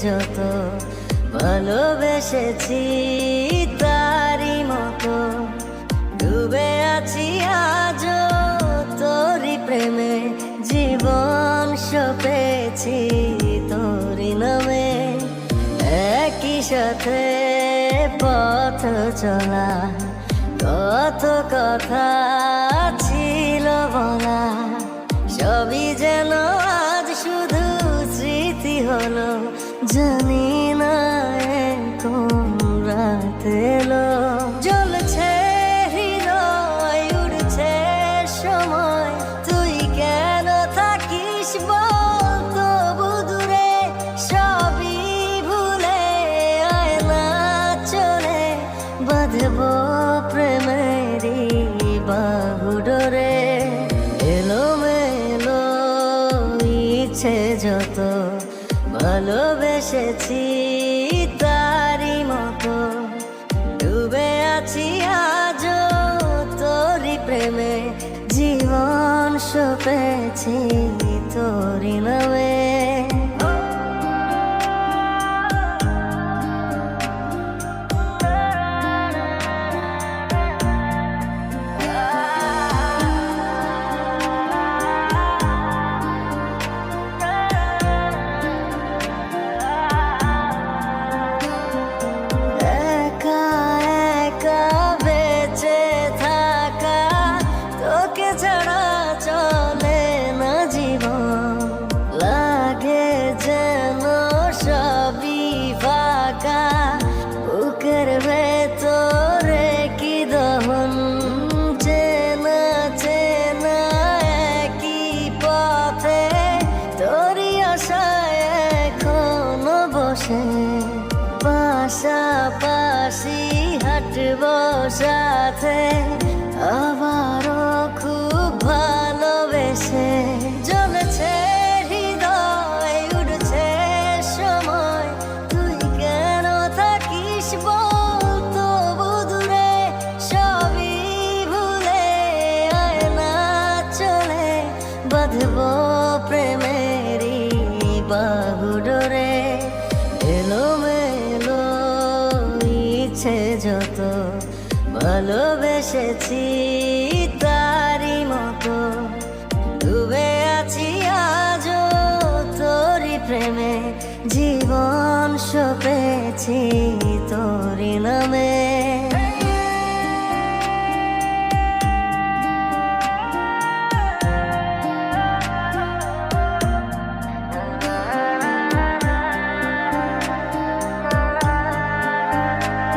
যত ভালোবেসেছি তারই মতো ডুবে আছি আজও তোরই প্রেমে, জীবন সপেছি তোরই নামে। একই সাথে পথ চলা, কত কথা ছিল বলা, সবই যেন আজ শুধু স্মৃতি হলো। জানি না কোন রাত এলো, জ্বলছে হৃদয়, উড়ছে সময়, তুই কেন থাকিস বল তবু দূরে। সবই ভুলে আয় না চলে, বাঁধবো প্রেমেরই বাহু ডোরে। এলোমেলো ইচ্ছে যত ভালোবেসেছি তারই মতো ডুবে আছি আজও তোরই প্রেমে, জীবন সপেছি তোরই নামে। বুকের ভেতরে কি দহন, চেনা চেনা একই পথে তোরই আশায় এখনো বসে। পাশাপাশি হাঁটবো সাথে, আবারও খুব ভালোবেসে। জ্বলছে হৃদয়, উড়ছে সময়, তুই কেন থাকিস বল তবু দূরে। সবই ভুলে আয় না চলে, বাঁধবো প্রেমেরই বাহু ডোরে। এলোমেলো ইচ্ছে যত ভালোবেসেছি তারই মতো ডুবে আছি আজও তোরই প্রেমে, জীবন সপেছি তোরই নামে।